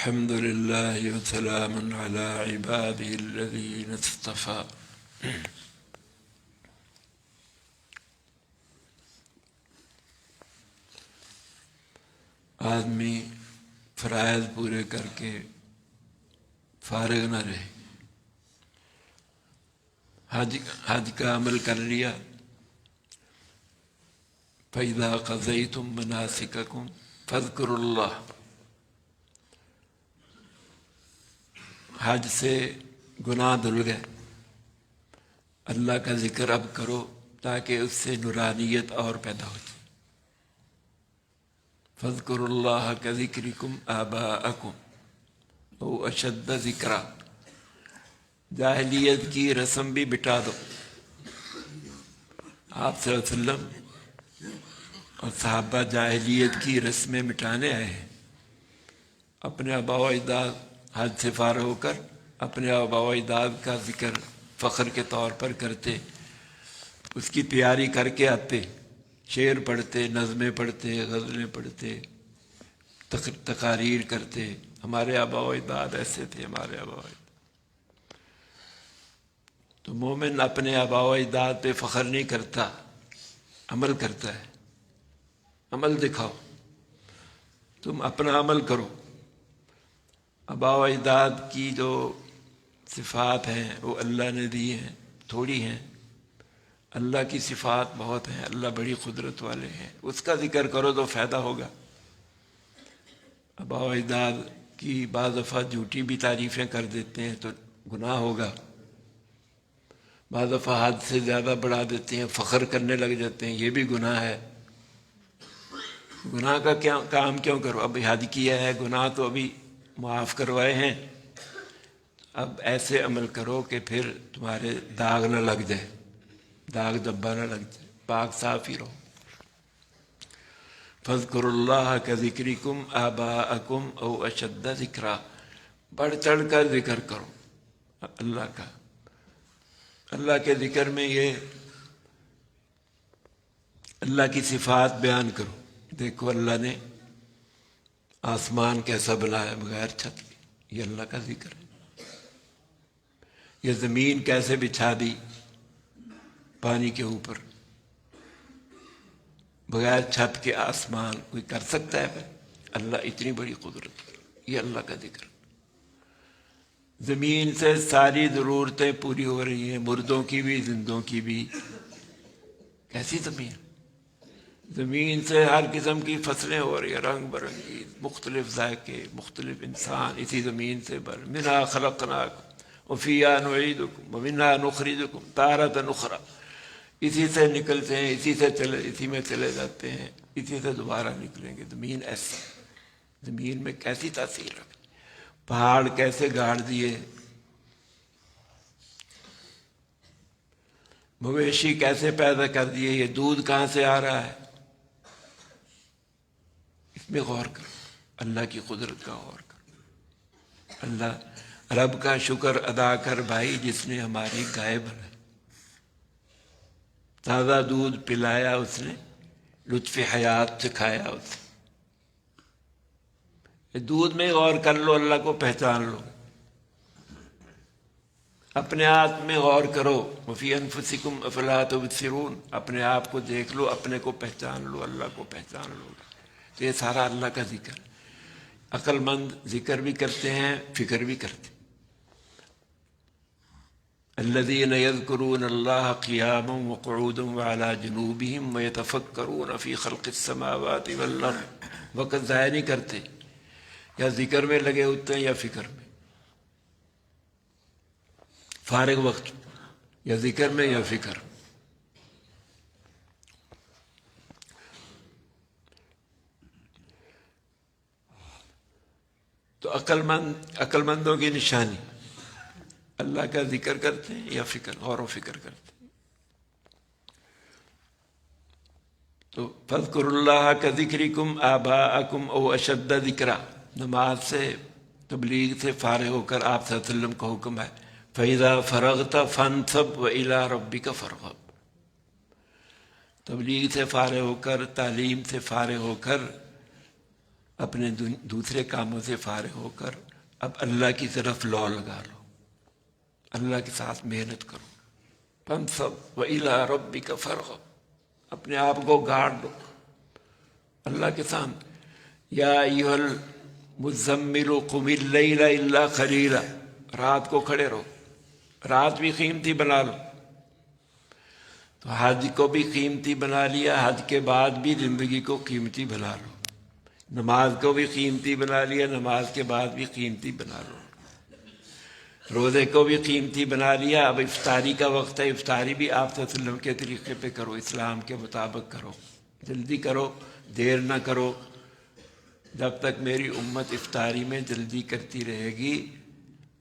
الحمد لله وسلام على عباده الذين اصطفى. آدمی فرائض پورے کر کے فارغ نہ رہے. حج کا عمل کر لیا. فَإِذَا قَضَيْتُم مَّنَاسِكَكُمْ فَاذْكُرُوا اللَّهَ. حج سے گناہ دھل گئے، اللہ کا ذکر اب کرو تاکہ اس سے نورانیت اور پیدا ہو جائے. فَاذْكُرُوا اللَّهَ كَذِكْرِكُمْ آبَاءَكُمْ أَوْ أَشَدَّ ذِكْرًا. جاہلیت کی رسم بھی مٹا دو. آپ صلی اللہ علیہ وسلم اور صحابہ جاہلیت کی رسمیں مٹانے آئے ہیں. اپنے آباء و اجداد حج سے فارغ ہو کر اپنے آباء و اجداد کا ذکر فخر کے طور پر کرتے، اس کی تیاری کر کے آتے، شعر پڑھتے، نظمیں پڑھتے، غزلیں پڑھتے، تقاریر کرتے. ہمارے آباء و اجداد ایسے تھے. ہمارے آباء و اجداد. تو مومن اپنے آباء و اجداد پہ فخر نہیں کرتا، عمل کرتا ہے. عمل دکھاؤ، تم اپنا عمل کرو. آباء و اجداد کی جو صفات ہیں وہ اللہ نے دی ہیں، تھوڑی ہیں. اللہ کی صفات بہت ہیں. اللہ بڑی قدرت والے ہیں. اس کا ذکر کرو تو فائدہ ہوگا. آباء و اجداد کی بعض دفعہ جھوٹی بھی تعریفیں کر دیتے ہیں تو گناہ ہوگا. بعض دفعہ حد سے زیادہ بڑھا دیتے ہیں، فخر کرنے لگ جاتے ہیں، یہ بھی گناہ ہے. گناہ کا کیا کام کیوں کرو؟ ابھی حج کیا ہے، گناہ تو ابھی معاف کروائے ہیں. اب ایسے عمل کرو کہ پھر تمہارے داغ نہ لگ جائے، داغ دبا نہ لگ جائے، پاک صاف ہی رہو. فَاذْكُرُوا اللَّهَ كَذِكْرِكُمْ آبَاءَكُمْ أَوْ أَشَدَّ ذِكْرًا. بڑھ چڑھ کر ذکر کرو اللہ کا. اللہ کے ذکر میں یہ اللہ کی صفات بیان کرو. دیکھو اللہ نے آسمان کیسا بنایا بغیر چھت کے، یہ اللہ کا ذکر ہے. یہ زمین کیسے بچھا دی پانی کے اوپر بغیر چھت کے. آسمان کوئی کر سکتا ہے پھر؟ اللہ اتنی بڑی قدرت، یہ اللہ کا ذکر. زمین سے ساری ضرورتیں پوری ہو رہی ہیں، مردوں کی بھی زندوں کی بھی. کیسی زمین؟ زمین سے ہر قسم کی فصلیں ہو رہی ہیں، رنگ برنگی، مختلف ذائقے، مختلف انسان اسی زمین سے منہا خلقناکم وفیہا نعیدکم ومنہا نخرجکم تارۃ اخری. اسی سے نکلتے ہیں، اسی میں چلے جاتے ہیں، اسی سے دوبارہ نکلیں گے. زمین ایسی، زمین میں کیسی تاثیر رکھتی. پہاڑ کیسے گاڑ دیے، مویشی کیسے پیدا کر دیے. یہ دودھ کہاں سے آ رہا ہے؟ اس میں غور کرو، اللہ کی قدرت کا غور کرو. اللہ رب کا شکر ادا کر بھائی جس نے ہماری گائے بنائی، تازہ دودھ پلایا اس نے، لطف حیات سکھایا اس نے. دودھ میں غور کر لو، اللہ کو پہچان لو. اپنے آپ میں غور کرو. وفی انفسکم افلا تبصرون. اپنے آپ کو دیکھ لو، اپنے کو پہچان لو، اللہ کو پہچان لو. تو یہ سارا اللہ کا ذکر. عقل مند ذکر بھی کرتے ہیں، فکر بھی کرتے ہیں. الذین یذکرون اللہ قیاما وقعودا وعلی جنوبہم ویتفکرون فی خلق السماوات والارض. وقت ضائع نہیں کرتے، یا ذکر میں لگے ہوتے ہیں یا فکر میں. فارغ وقت یا ذکر میں یا فکر. تو عقل مندوں کی نشانی اللہ کا ذکر کرتے ہیں یا فکر، غور و فکر کرتے ہیں. تو فاذکروا اللہ کذکرکم آباءکم او اشد ذکرا. نماز سے، تبلیغ سے فارغ ہو کر آپ صلی اللہ علیہ وسلم کا حکم ہے فَإِذَا فَرَغْتَ فَانْصَبْ وَإِلَىٰ رَبِّكَ فَارْغَب. تبلیغ سے فارغ ہو کر، تعلیم سے فارغ ہو کر اپنے دوسرے کاموں سے فارغ ہو کر اب اللہ کی طرف لو لگا لو، اللہ کے ساتھ محنت کرو۔ فانصب وإلی ربک فارغب، اپنے آپ کو گاڑ دو اللہ کے سامنے۔ یا ایھا المزمل قم اللیل الا قلیلا، رات کو کھڑے رہو، رات بھی قیمتی بنا لو۔ تو حج کو بھی قیمتی بنا لیا، حج کے بعد بھی زندگی کو قیمتی بنا لو۔ نماز کو بھی قیمتی بنا لیا، نماز کے بعد بھی قیمتی بنا لو۔ روزے کو بھی قیمتی بنا لیا، اب افطاری کا وقت ہے، افطاری بھی آپ صلی اللہ علیہ وسلم کے طریقے پہ کرو، اسلام کے مطابق کرو، جلدی کرو، دیر نہ کرو۔ جب تک میری امت افطاری میں جلدی کرتی رہے گی،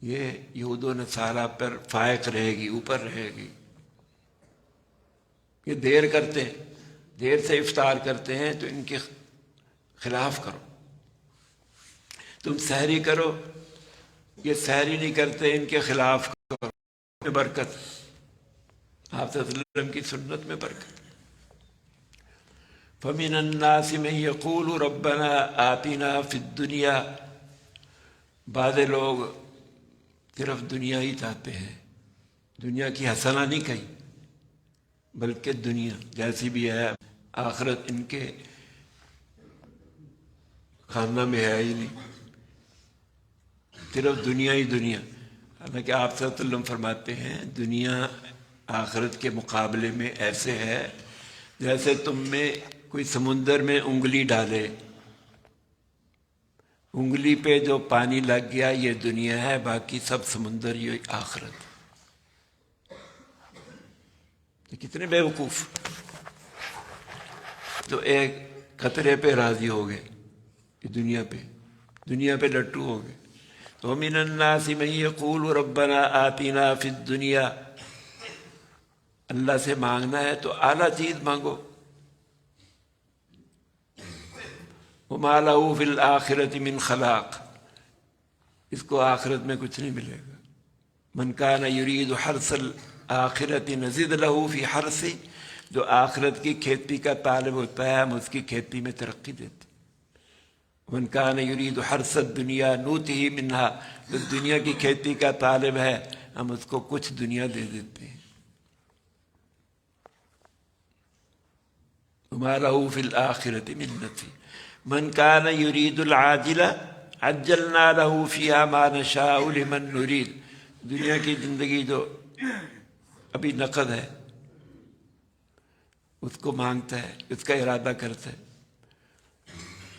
یہ یہود و نصارہ پر فائق رہے گی، اوپر رہے گی۔ یہ دیر کرتے ہیں، دیر سے افطار کرتے ہیں، تو ان کے خلاف کرو۔ تم سحری کرو، یہ سحری نہیں کرتے، ان کے خلاف کرو، میں برکت، آپ صلی اللہ علیہ وسلم کی سنت میں برکت۔ فَمِنَ النَّاسِ مَن يَقُولُ رَبَّنَا آتِنَا فِي الدُّنْيَا، بعض لوگ صرف دنیا ہی چاہتے ہیں، دنیا کی حسنہ نہیں کہیں، بلکہ دنیا جیسی بھی ہے، آخرت ان کے خانہ میں ہے ہی نہیں، صرف دنیا ہی دنیا۔ حالانکہ آپ صلی اللہ علیہ وسلم فرماتے ہیں دنیا آخرت کے مقابلے میں ایسے ہے جیسے تم میں کوئی سمندر میں انگلی ڈالے، انگلی پہ جو پانی لگ گیا یہ دنیا ہے، باقی سب سمندر یہ آخرت۔ کتنے بے وقوف تو ایک قطرے پہ راضی ہو گئے، دنیا پہ لٹو ہو گئے۔ وَمِنَ النَّاسِ مَن يَقُولُ رَبَّنَا آتِنَا فِي الدُّنْيَا، اللہ سے مانگنا ہے تو اعلیٰ چیز مانگو۔ وَمَا لَهُ فِي الْآخِرَةِ مِنْ خَلَاقٍ، اس کو آخرت میں کچھ نہیں ملے گا۔ مَنْ كَانَ يُرِيدُ حَرْثَ الْآخِرَةِ نَزِدْ لَهُ فِي حَرْثِهِ، جو آخرت کی کھیتی کا طالب ہوتا ہے ہم اس کی کھیتی میں ترقی دیتے۔ مَنْ كَانَ يُرِيدُ حَرْثَ الدُّنْيَا نُؤْتِهِ مِنْهَا، جو دنیا کی کھیتی کا طالب ہے ہم اس کو کچھ دنیا دے دیتے ہیں۔ وَمَا لَهُ فِي الْآخِرَةِ مِن نَصِيبٍ مَنْ كَانَ يُرِيدُ الْعَاجِلَةَ عَجَّلْنَا لَهُ فِيهَا مَا نَشَاءُ لِمَن نُرِيدُ، دنیا کی زندگی جو ابھی نقد ہے اس کو مانگتا ہے، اس کا ارادہ کرتا ہے،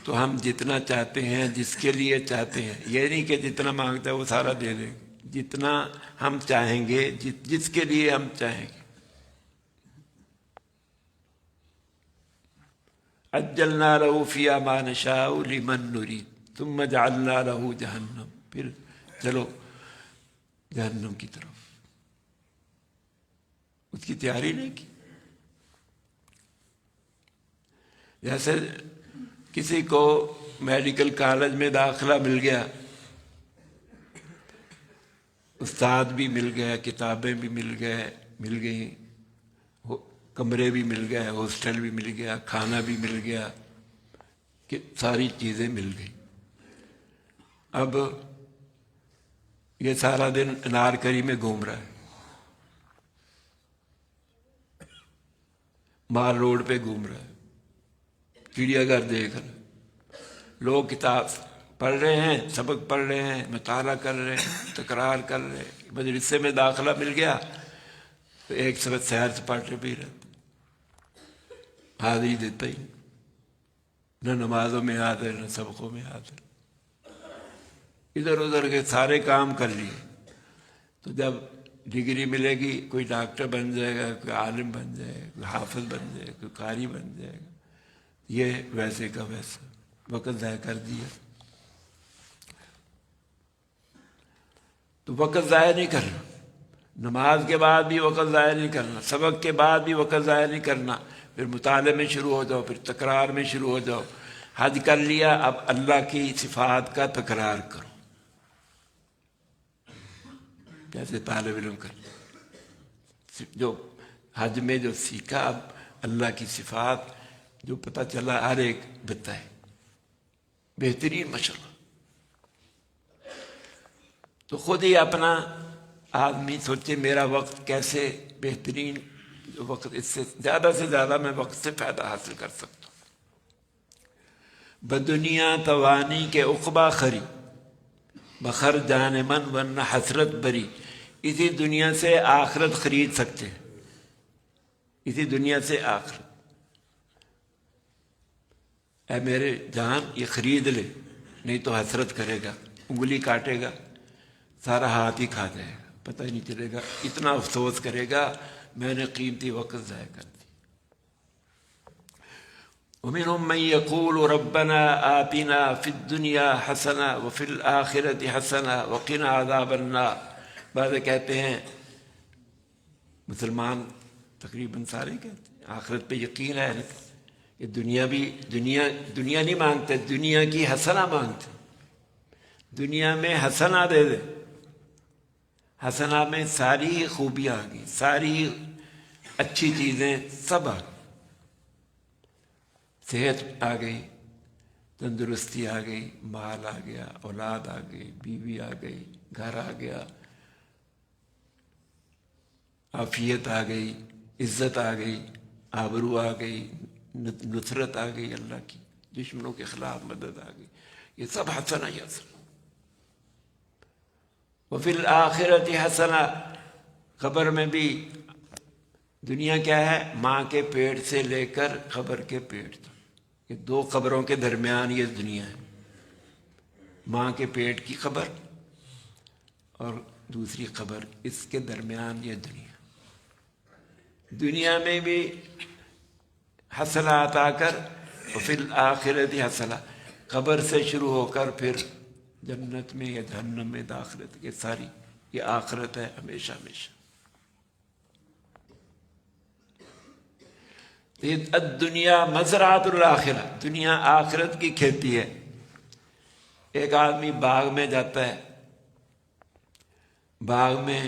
تو ہم جتنا چاہتے ہیں جس کے لیے چاہتے ہیں، یہ نہیں کہ جتنا مانگتا ہے وہ سارا دے دیں گے، جتنا ہم چاہیں گے، جس کے لیے ہم چاہیں گے۔ عجلنا له فيها ما نشاء لمن نريد ثم جعلنا له جہنم، پھر چلو جہنم کی طرف، اس کی تیاری نہیں کی۔ جیسے کسی کو میڈیکل کالج میں داخلہ مل گیا، استاد بھی مل گئے، کتابیں بھی مل گئیں، کمرے بھی مل گئے، ہاسٹل بھی مل گیا، کھانا بھی مل گیا، کہ ساری چیزیں مل گئیں۔ اب یہ سارا دن انارکلی میں گھوم رہا ہے، مال روڈ پہ گھوم رہا ہے، چڑیا گھر دیکھ رہا ہے، لوگ کتاب پڑھ رہے ہیں، سبق پڑھ رہے ہیں، مطالعہ کر رہے ہیں، تکرار کر رہے ہیں، مدرسے میں داخلہ مل گیا تو ایک سبق سیر سپاٹے پہ ہی رہتے، حاضری دیتا ہی نہ نمازوں میں حاضر نہ سبقوں میں حاضر، ادھر ادھر کے سارے کام کر لیے۔ تو جب ڈگری ملے گی کوئی ڈاکٹر بن جائے گا، کوئی عالم بن جائے گا، کوئی حافظ بن جائے گا، کوئی قاری بن جائے گا، یہ ویسے کا ویسا وقت ضائع کر دیا۔ تو وقت ضائع نہیں کرنا، نماز کے بعد بھی وقت ضائع نہیں کرنا، سبق کے بعد بھی وقت ضائع نہیں کرنا، پھر مطالعے میں شروع ہو جاؤ، پھر تکرار میں شروع ہو جاؤ۔ حج کر لیا، اب اللہ کی صفات کا تکرار کرو، جیسے طالب علم کرتے، جو حج میں جو سیکھا اب اللہ کی صفات جو پتہ چلا ہر ایک بتائے۔ بہترین مشورہ. تو خود ہی اپنا آدمی سوچے میرا وقت کیسے بہترین وقت، اس سے زیادہ میں وقت سے فائدہ حاصل کر سکتا ہوں. بدنیا توانی کے عقبہ خری، بخر جان من ورنہ حسرت بری. اسی دنیا سے آخرت خرید سکتے ہیں، اسی دنیا سے آخرت. اے میرے جان یہ خرید لے، نہیں تو حسرت کرے گا، انگلی کاٹے گا، سارا ہاتھ ہی کھا جائے گا، پتہ ہی نہیں چلے گا، اتنا افسوس کرے گا میں نے قیمتی وقت ضائع کر دیا. ومنهم من يقول ربنا آتنا في الدنيا حسنة وفي الآخرة حسنة وقنا عذاب النار. بعض کہتے ہیں، مسلمان تقریباً سارے کہتے ہیں آخرت پہ یقین ہے، یہ دنیا نہیں مانگتے، دنیا کی حسنہ مانگتے. دنیا میں حسنہ دے دے، حسنہ میں ساری خوبیاں آ گئی، ساری اچھی چیزیں سب آ گئی. صحت آ گئی، تندرستی آ گئی، مال آ گیا، اولاد آ گئی، بیوی آ گئی، گھر آ گیا، عافیت آ گئی، عزت آ گئی، آبرو آ گئی، نصرت آ گئی اللہ کی، دشمنوں کے خلاف مدد آ گئی. یہ سب حسنہ ہی حسنہ. وفی الآخرت حسنہ، قبر میں بھی. دنیا کیا ہے؟ ماں کے پیٹ سے لے کر قبر کے پیٹ تک، یہ دو قبروں کے درمیان یہ دنیا ہے. ماں کے پیٹ کی قبر اور دوسری قبر، اس کے درمیان یہ دنیا. دنیا میں بھی حسنہ عطا کر، وفی الآخرت حسنہ، قبر سے شروع ہو کر پھر جنت میں یا جہنم میں داخلت، یہ ساری یہ آخرت ہے ہمیشہ ہمیشہ. الدنیا مزرعۃ الآخرہ، دنیا آخرت کی کھیتی ہے. ایک آدمی باغ میں جاتا ہے، باغ میں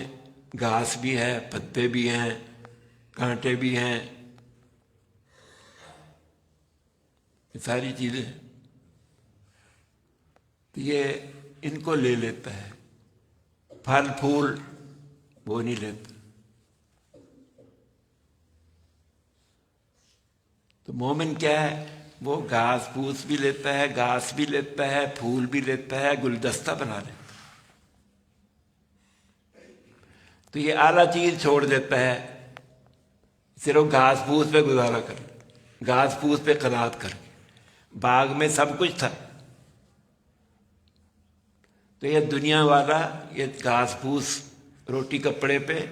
گھاس بھی ہے، پتے بھی ہیں، کانٹے بھی ہیں، یہ ساری چیزیں، تو یہ ان کو لے لیتا ہے. پھل پھول وہ نہیں لیتا. تو مومن کیا ہے؟ وہ گھاس پھوس بھی لیتا ہے، گھاس بھی لیتا ہے، پھول بھی لیتا ہے، گلدستہ بنا لیتا ہے. تو یہ اعلیٰ چیز چھوڑ دیتا ہے، صرف گھاس پھوس پہ گزارا کر، گھاس پھوس پہ قناعت کر. باغ میں سب کچھ تھا، تو یہ دنیا والا یہ گھاس پھوس، روٹی کپڑے پہ،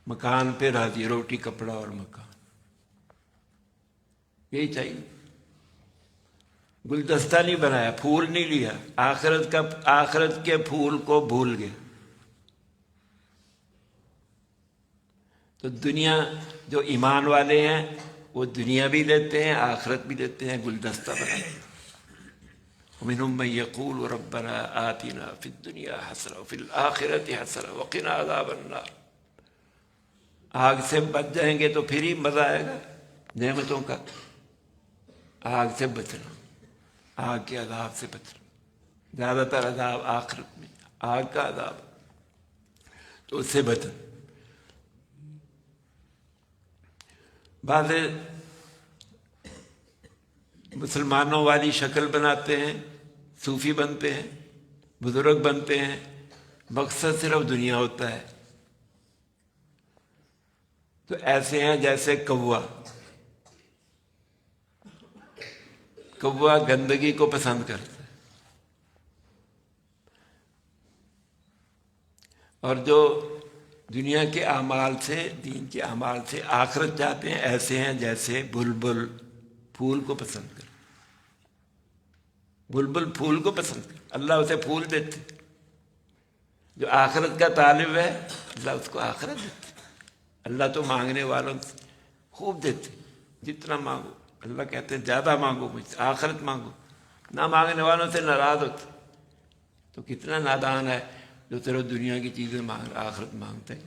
مکان پہ راضی، روٹی کپڑا اور مکان، یہی چاہیے. گلدستہ نہیں بنایا، پھول نہیں لیا، آخرت کے پھول کو بھول گئے. تو دنیا جو ایمان والے ہیں وہ دنیا بھی لیتے ہیں، آخرت بھی لیتے ہیں، گلدستہ بناتے ہیں. ومنهم من يقول ربنا آتنا في الدنيا حسنة وفي الآخرة حسنة وقنا عذاب النار. آگ سے بچ جائیں گے تو پھر ہی مزہ آئے گا نعمتوں کا. آگ سے بچنا، آگ کے عذاب سے بچنا. زیادہ تر عذاب آخرت میں، آگ کا عذاب، تو اس سے بچنا. بعض مسلمانوں والی شکل بناتے ہیں، صوفی بنتے ہیں، بزرگ بنتے ہیں، مقصد صرف دنیا ہوتا ہے. تو ایسے ہیں جیسے کوا گندگی کو پسند کرتا ہے، اور جو دنیا کے اعمال سے، دین کے اعمال سے آخرت چاہتے ہیں، ایسے ہیں جیسے بلبل پھول کو پسند کرے. بلبل پھول کو پسند کرے، اللہ اسے پھول دیتے. جو آخرت کا طالب ہے اللہ اس کو آخرت دیتے. اللہ تو مانگنے والوں سے خوب دیتے، جتنا مانگو. اللہ کہتے ہیں زیادہ مانگو مجھ سے، آخرت مانگو. نہ مانگنے والوں سے ناراض ہوتے. تو کتنا نادان ہے جو صرف دنیا کی چیزیں مانگ، آخرت مانگتا ہے.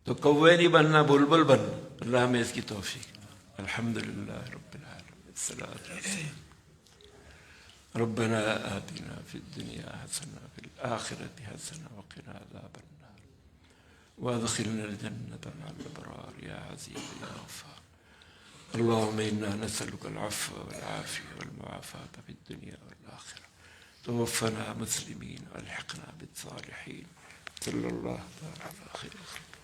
تو کوے نہیں بننا، بلبل بننا. اللہ ہمیں اس کی توفیق. الحمدللہ رب العالمین. الصلاة والسلام. ربنا آتنا في الدنيا حسنة وفي الآخرة حسنة وقنا عذاب النار وادخلنا الجنة مع الأبرار يا عزيز يا غفار. اللهم إنا نسألك العفو والعافية والمعافاة في الدنيا والآخرة. توفنا مسلمين والحقنا بالصالحين. صلى الله تعالى على خير خلقه.